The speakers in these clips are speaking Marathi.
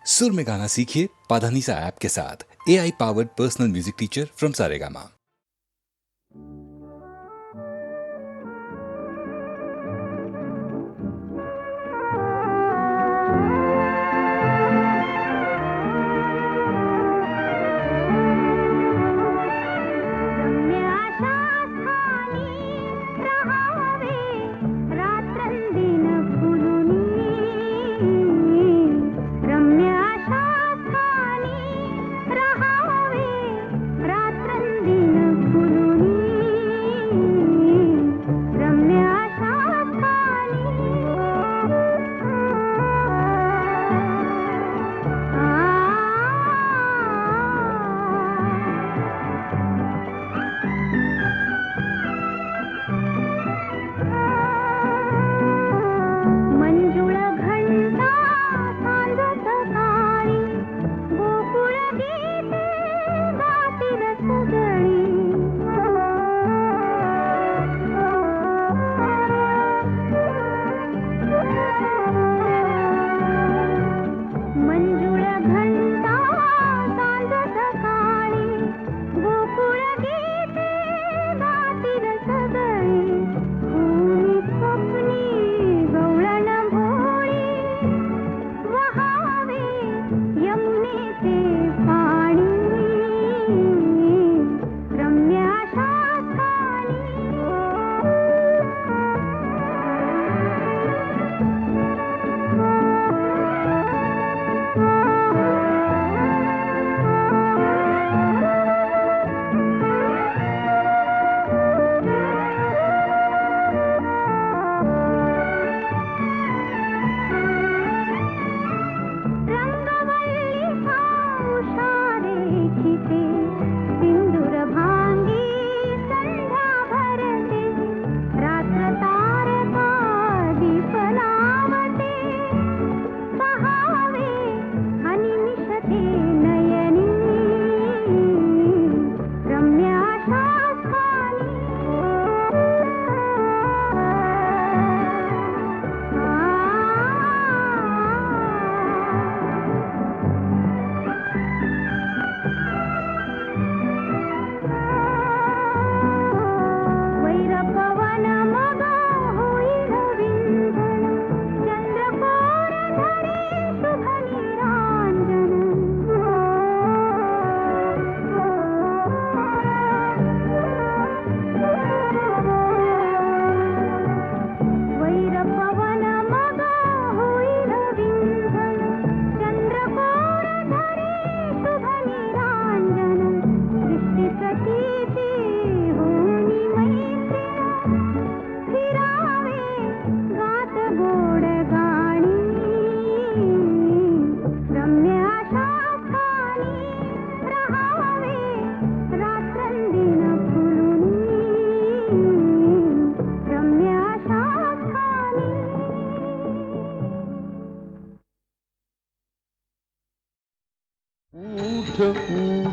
सुर में गाना सीखिए पाधानीसा ऐप के साथ। AI powered personal music teacher from Saregama.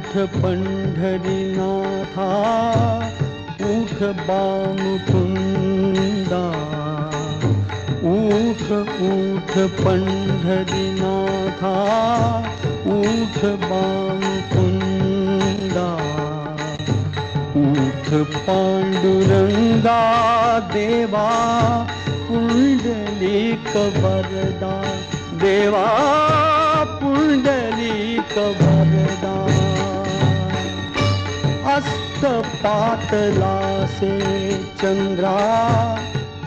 उठ पंढरीनाथा, उठ बामुकुंदा, उठ उठ पंढरीनाथा, उठ बामुकुंदा, उठ पांडुरंगा देवा, पुंडलिक वरदा देवा, पुंडलिक वरदा। अस्त पातला से चंद्रा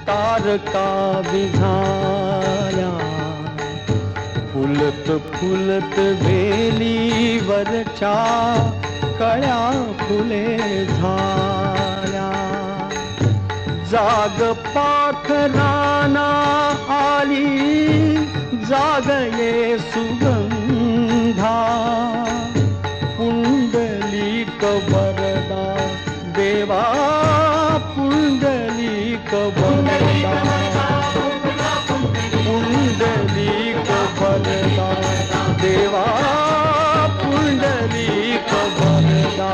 तारका विधाया, फुलत फुलत वेली वरचा, कळ्या फुले झाल्या। जाग पाखराना आली, जागये सुगंधा, पुंडलिक वरदा देवा, पुंडलिक वरदा, पुंडलिक वरदा देवा, पुंडलिक वरदा।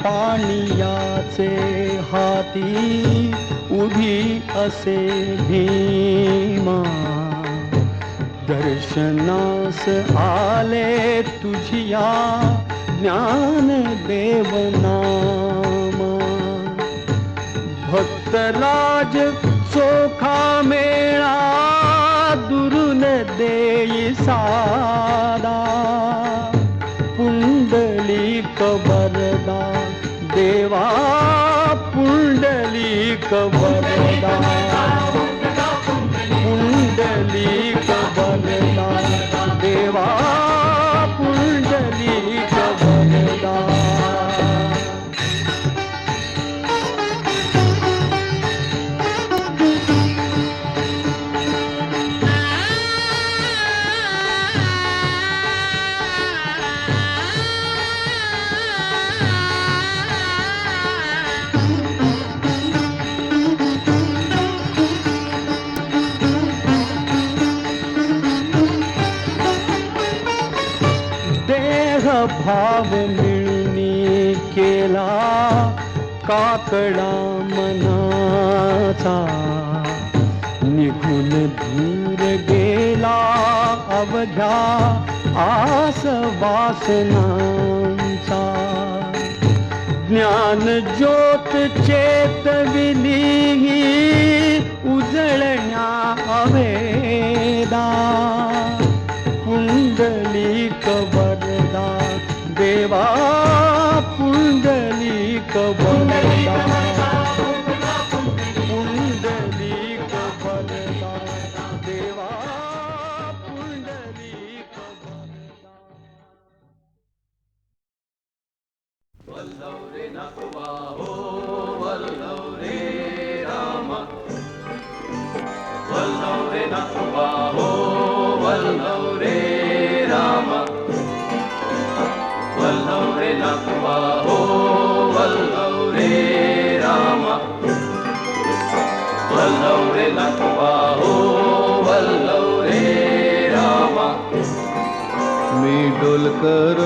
पानियाचे हाती उभी असे भीमा दर्शनास आले तुझिया ज्ञान देवनामा भक्तराज चोखा मेळा दुरून देई सादा पुंडलिक वरदा देवा पुंडलिक वरदा पुंडलिक वरदा देवा पुंडलिक वरदा भाव मिळणी केला काकडा मनाचा निघून दूर गेला अवघ्या आस वासनांचा ज्ञान ज्योत चेतविली उजळण्या अभेदा पुंडलिक वरदा देवा पुंडलिक वरदा पुंडलिक वरदा देवा पुंडलिक वरदा वल्लव रे नखवा हो वल्लव रे रामा वल्लव रे नखवा हो वल्लव रे रामा वल्लव रे नखवा हो वल्लव रे रामा वल्लव रे नखवा हो वल्लव रे रामा मी डोलकर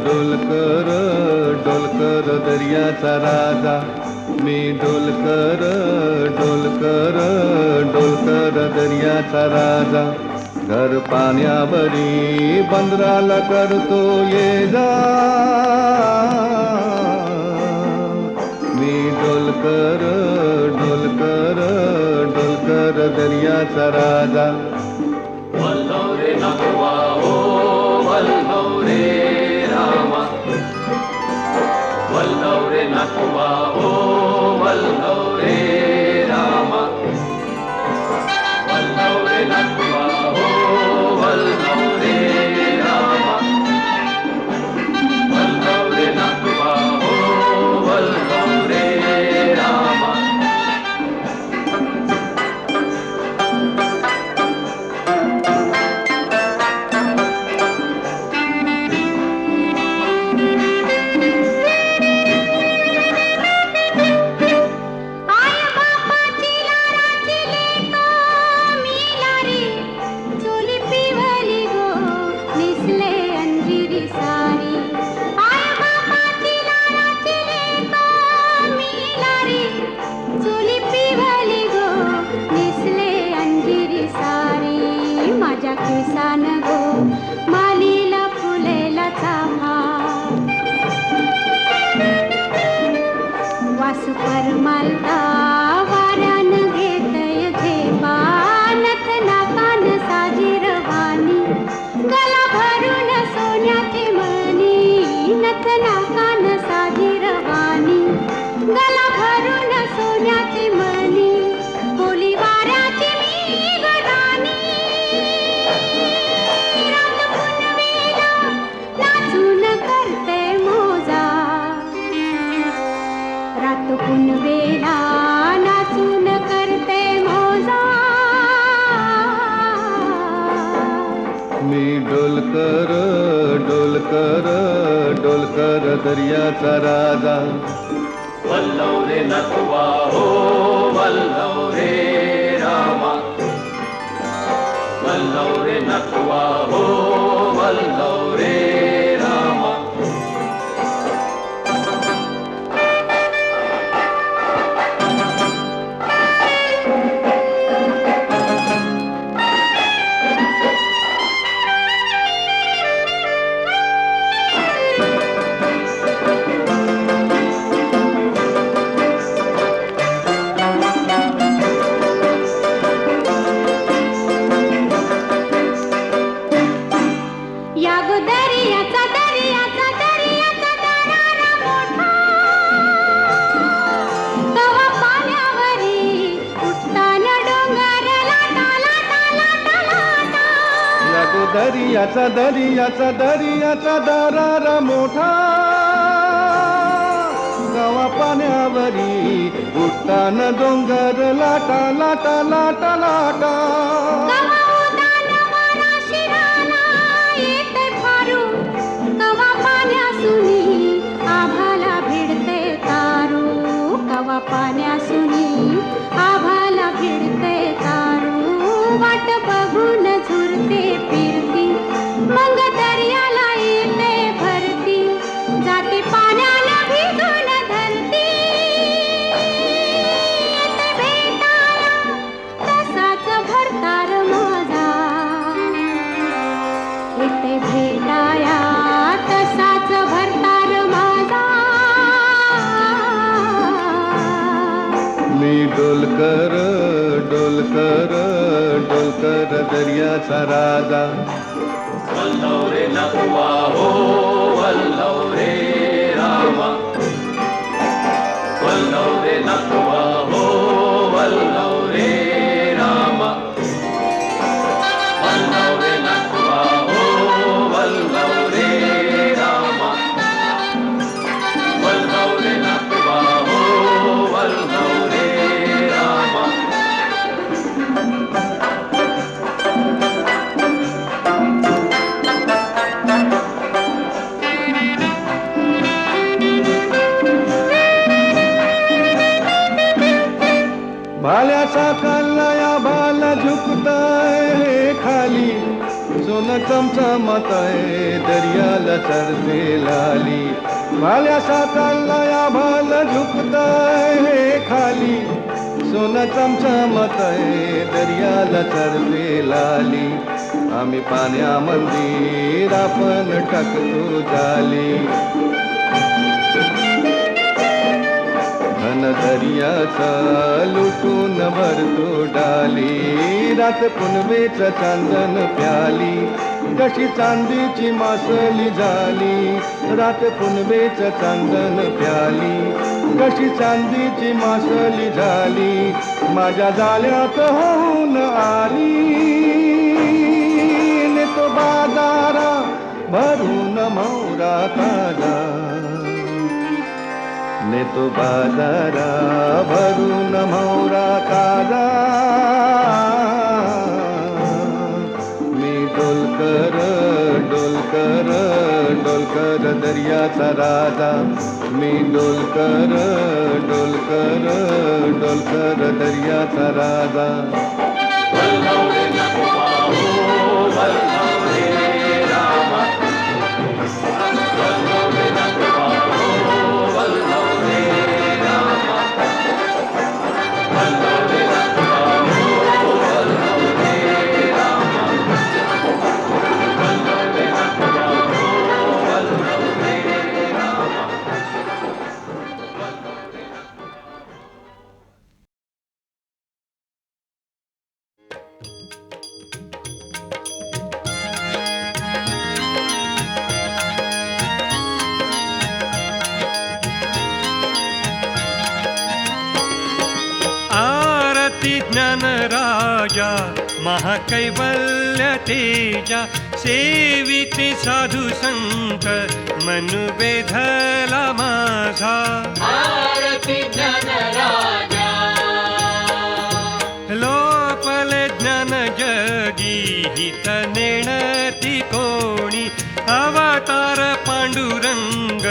डोलकर डोलकर दर्याचा राजा मी डोलकर डोलकर डोलकर दर्याचा राजा घर पाण्यावरी बंदराला करतो ये जा मी डोलकर डोलकर डोलकर दर्याचा राजा वल्लव रे नखवा हो वल्लव रे रामा वल्लव रे नखवा हो वल्लव रे रामा वल्लव रे नखवा हो वल्लव रे रामा वल्लव रे नखवा हो वल्लव रे रामा किसान गो मालीला फुलेला चाफा वासु परमालता वाऱ्यान घेतय झेपा नथना कान साजीरवानी गला भरून सोन्याची मणी नथना कान साजीरवानी गला भरून सोन्याची मणी बोली वाऱ्याची मी गराणी पुनवेला नाचून करते मोजा मी डोलकर डोलकर डोलकर दर्याचा राजा वल्लव रे नखवा हो वल्लव रे रामा वल्लव रे नखवा हो वल्लव रे रामा दरियाचा दरियाचा दरियाचा दरारा मोठा गावा पाण्यावरी उठताना डोंगर लाटा लाटा लाटा लाटा कवा उदान वारा शिराला येते फारू, कवा पाण्यासुनी आभाला भिडते तारू, कवा पाण्यासुनी आभाला भिडते तारू. वाट बघून झुरते फिरती, मग दर्याला येते भरती, जाते पाण्याला भिजून धरती. येते भेटाया तसाच भरतार माझा, येते भेटाया तसाच भरतार माझा. मी डोलकर डोलकर डोलकर दर्याचा राजा. वल्लव रे नकुवा हो वल्लव रे रामा, वल्लव रे नकुवा हो वल्लव रे रामा, वल्लव रे नकुवा हो वल्लव रे रामा, वल्लव रे नकुवा हो वल्लव रे रामा. भाल्याचा कल्लाया भाला झुकताय खाली, सोनं चमचमताय दर्याला चरते लाली. भाल्याचा कल्लाया भाला झुकताय खाली, सोनं चमचमताय दर्याला चरते लाली. आम्ही पाण्यामंदिर आपण टाकतो जाली. घन दर्याचा लुटून भरतो डाली, रात पुनवेच चांदन प्याली, कशी चांदीची मासली झाली. रात पुनवेच चांदन प्याली, कशी चांदीची मासली झाली. माझ्या जाळ्यात होऊन आली, नेतो बाजारा भरून मोरा ताजा, नेतो बाजारा भरून मोरा ताजा. मी डोलकर डोलकर डोलकर दर्याचा राजा. मी डोलकर डोलकर डोलकर दर्याचा राजा. वल्लव रे नकुवा हो वल्लव रे रामा, वल्लव रे नकुवा हो वल्लव रे रामा, वल्लव रे नकुवा हो वल्लव रे रामा, वल्लव रे नकुवा हो वल्लव रे रामा. आरती ज्ञान राजा महाकैवल्य तेजा, सेविते साधू संत मनु वेधला माझा. आरती ज्ञान राजा, लोपले ज्ञान जगी हित नेणती कोणी, अवतार पांडुरंग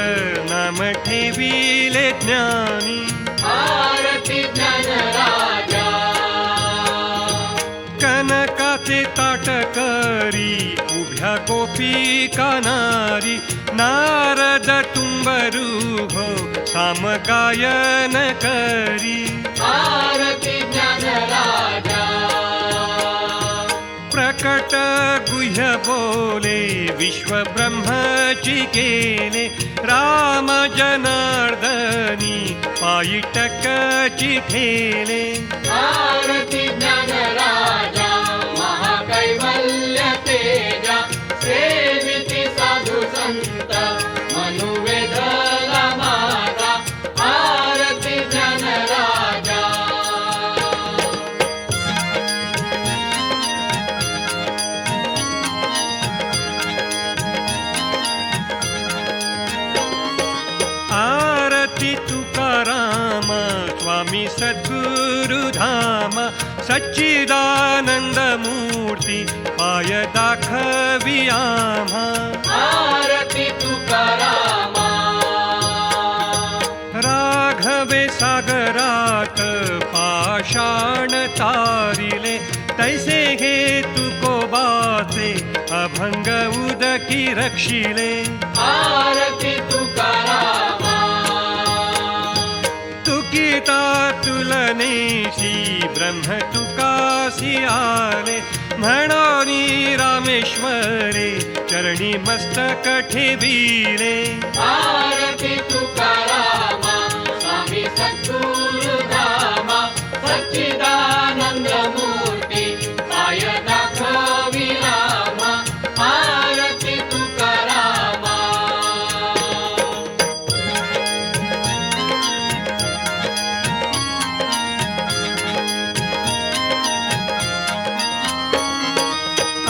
नाम ठेविले ज्ञानी. आरती ज्ञान राजा, कनकाचे ताट करी उभ्या गोपिका नारी, नारद तुंबरू हो सामगायन करी. आरती ज्ञान राजा, प्रकट गुह्य बोले विश्व ब्रह्मची केले, राम जनार्दनी पायी टकची ठेले. आरती ज्ञान राजा, महाकैवल्य तेजा, सेविती साधू संत मनु वेधला माझा. आरती ज्ञान राजा, स्वामी सद्गुरु धाम सच्चिदानंद मूर्ती पाय दाखवी आम्हा आरती तुकारामा राघवे सागरात पाषाण तारिले तैसे हे तुकोबाचे अभंग उदकी रक्षिले आरती तुकारामा तुकिता तुलनेशी ब्रह्म तुकासी आले म्हणोनी रामेश्वरे चरणी मस्तक ठेविले आरती तुकारामा स्वामी सद्गुरु धामा सच्चिदानंद मूर्ती पाय दाखवी रामा आरती तुकारामा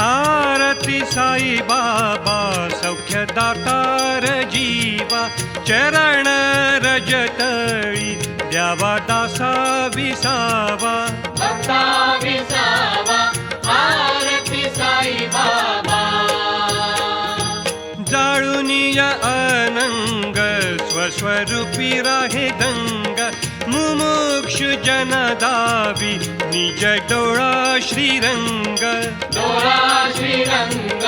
आरती साई बाबा सौख्य दातार जीवा चरण रजतळी द्यावा दासा विसावा भक्ता विसावा आरती साई बाबा जाळुनिय अनंग स्वस्वरूपी राहे दंग मुमुक्षु जन दावी निज डोळा श्रीरंग डोळा श्रीरंग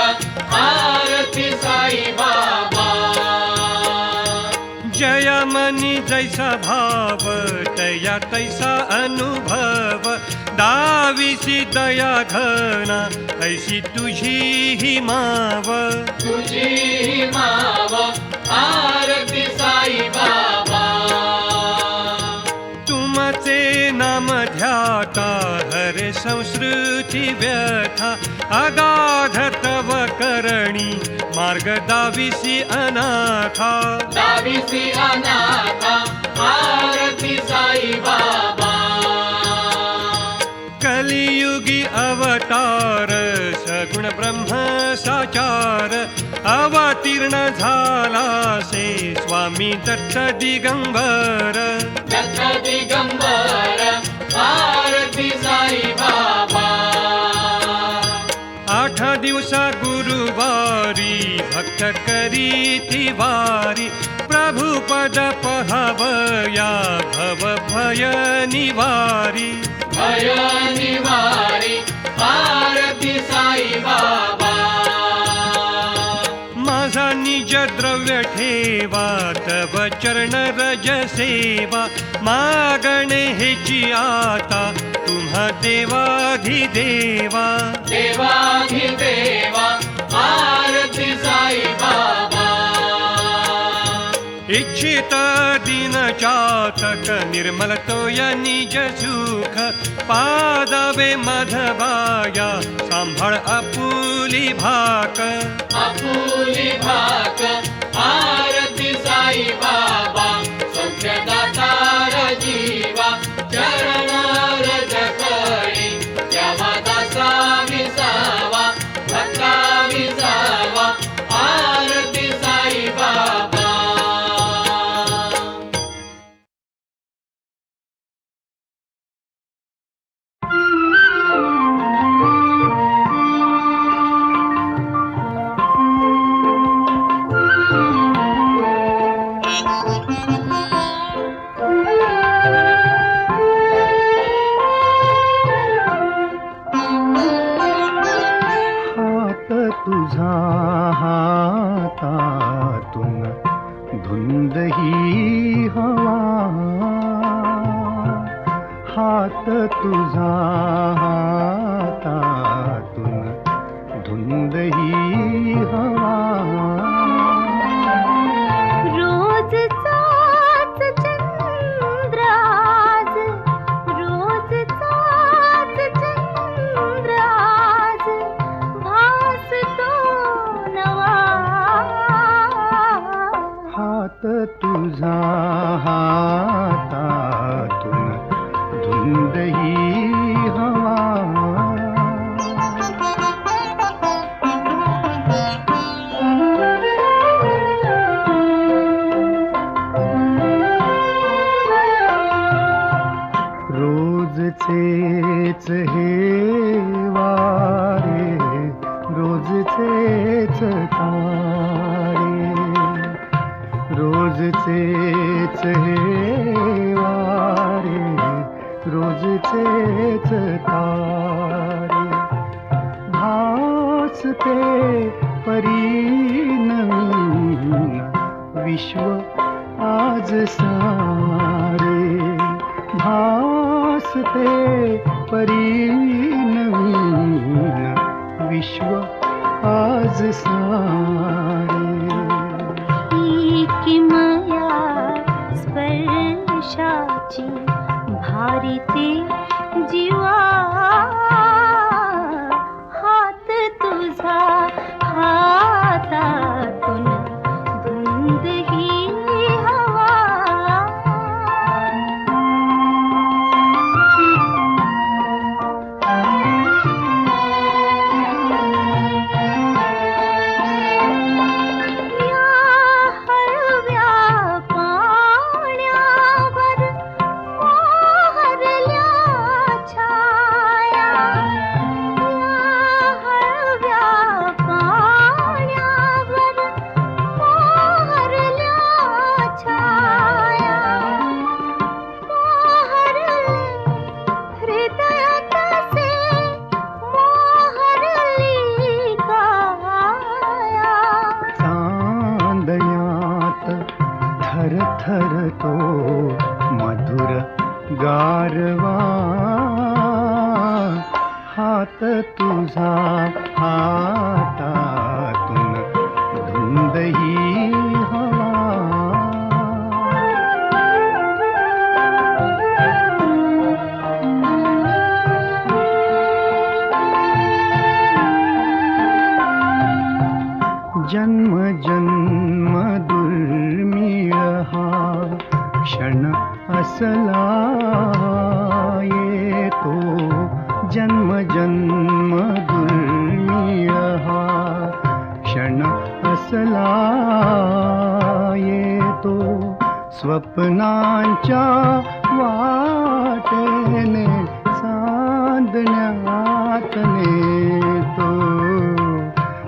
आरती साई बाबा जय मनी जैसा भाव तया तैसा अनुभव दाविसी दया घना ऐसी तुझी ही माव तुझी माव आरती साई बाबा तुमचे नाम ध्याता हरे संस्कृती व्यथा अगाध तव करणी मार्ग दाविसी अनाथा दाविसी अनाथा आरती साई बाबा कलियुगी अवतार सगुण ब्रह्म साचार अवतीर्ण झालासे स्वामी दत्त दिगंबर दत्त दिगंबर आरती साई बाबा 8 दिवसा गुरुवारी भक्त करीती वारी प्रभु पद पहावया भव भय निवारी भय निवारी आरती साई बाबा माझा निज द्रव्य ठेवा तव चरण रज सेवा मागणे हेची आता तुम्हा देवाधिदेवा देवाधिदेवा आरती साई बाबा इच्छित दिन चातक निर्मल तोय निज सुख पादवे मधवाया सांभाळ आपुली भाक आपुली भाक आरती साई बाबा सौख्य दातार जीवा चरण रज कळी द्यावा दासा विसावा भक्ता विसावा आरती साई बाबा हात तुझा हातातून धुंद ही हवा हात तुझा हातातून धुंद ही हवा रोजचाच चंद्राज रोजचाच चंद्राज भासतो नवा हात तुझा हातातून धुंद ही हवा रोजचेच हे वारे, रोजचेच तारे, रोजचेच हे वारे, रोजचेच तारे, भासते परी नवीन विश्व आज सारे, भासते परी नवीन विश्व आज सारे. किमया स्पर्शाची भारिते जीवा, हात तुझा हातातून धुंद ही हवा. थर तो मधुर गारवा, हात तुझा हातातून धुंद ही हवा. जन्म जन्म दुर्मिळ हा क्षण असला येतो, जन्म जन्म दुर्मिळ हा क्षण असला येतो. स्वप्नांच्या वाटेने चांदण्यात नेतो,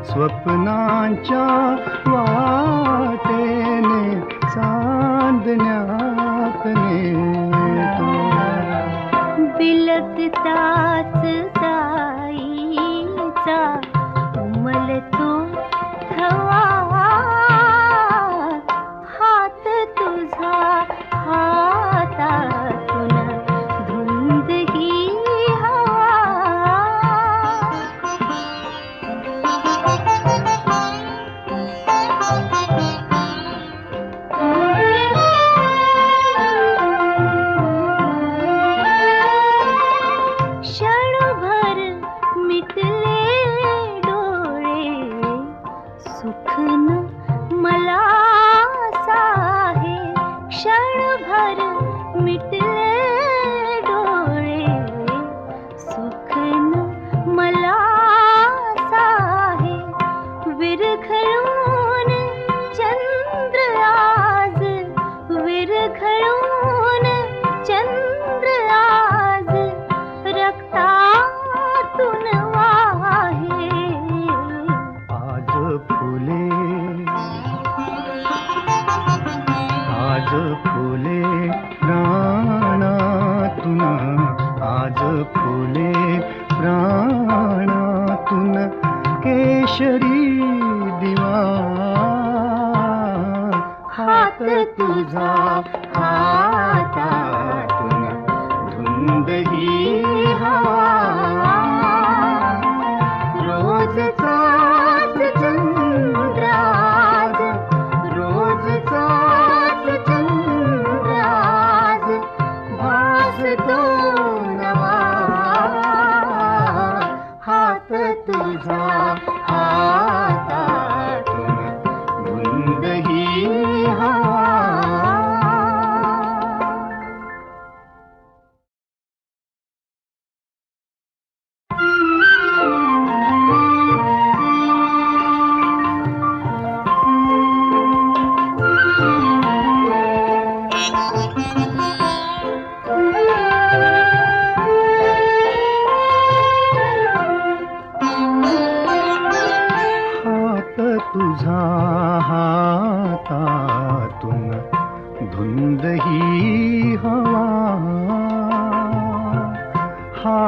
स्वप्नांच्या वाटेने चांदण्यात नेतो. बिलगताच जाईचा उमलतो थवा, हात तुझा हातातून धुंद ही हवा.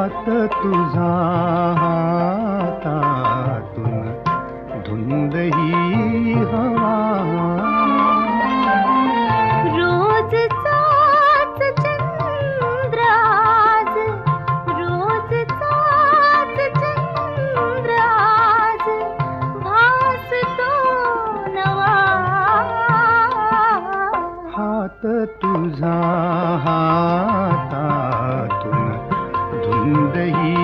हात तुझा हातातून धुंद ही हवा रोजचाच चंद्र आज रोजचाच चंद्र आज भासतो नवा हात तुझा हातातून धुंद ही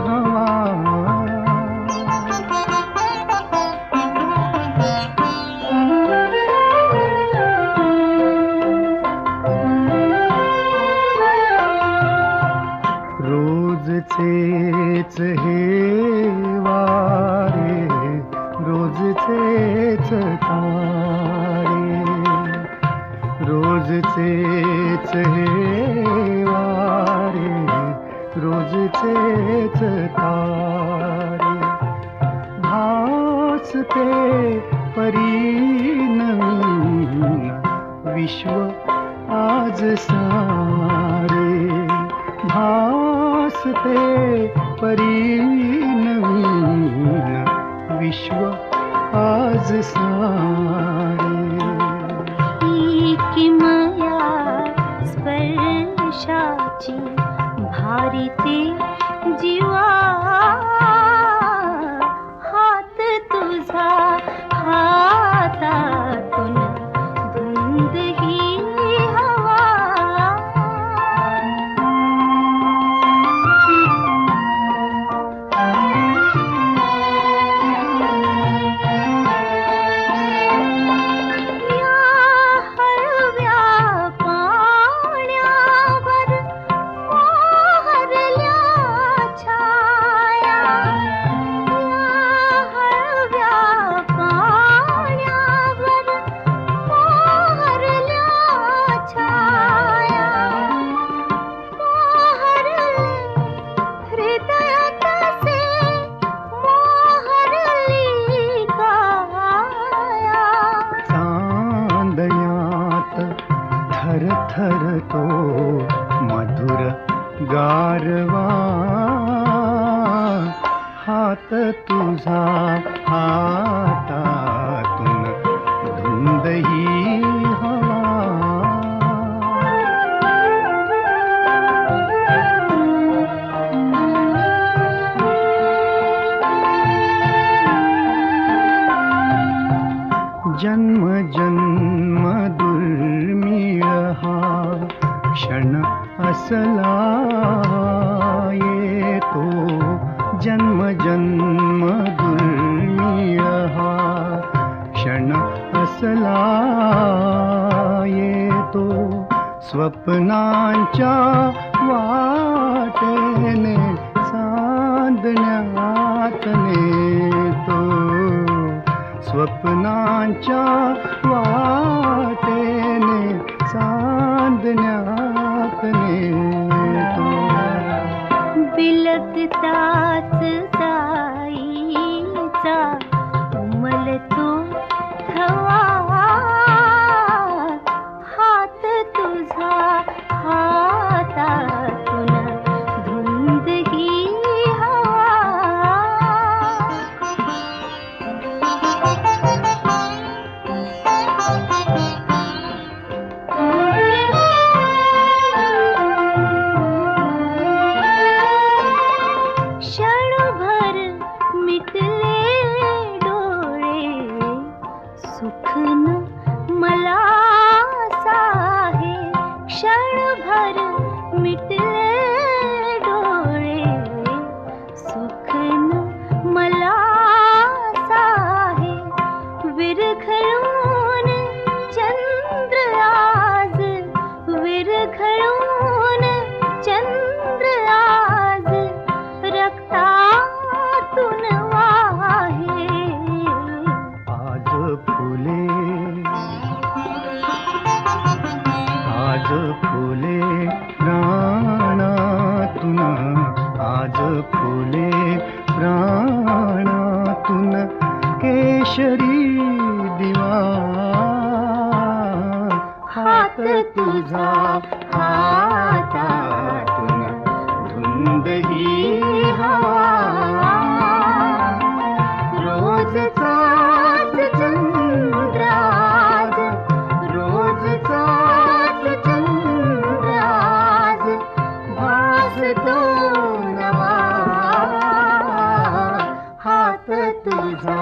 हवा रोजचेच हे वारे रोजचेच तारे रोजचेच हे वारे रोजचेच तारे भासते परी नवीन विश्व आज सारे भासते परी नवीन विश्व आज सारे किमया स्पर्शाची भारिते जीवा हात तुझा हातातून धुंद ही हवा थर थर तो मधुर गारवा हात तुझा हातातून धुंद ही हवा जन्म जन्म दुर्मिळ हा क्षण असला येतो जन्म जन्म दुर्मिळ हा क्षण असला येतो स्वप्नांच्या वाटेने चांदण्यात नेतो स्वप्नांच्या वाटेने चांदण्यात नेतो बिलगताच जाईचा उमलतो थवा हात तुझा हातातून धुंद ही क्षणभर मिटले डोळे सुख न मला साहे क्षणभर मिटले डोळे सुख न मला साहे विरघळून चंद्र आज विरघळून चंद्र आज रक्तातून वाहे आज फुले प्राणातून आज फुले प्राणातून केशरी दिवा हात तुझा हातातून धुंद ही हवा रोजचाच चंद्राज रोजचाच चंद्राज भासतो नवा हात तुझा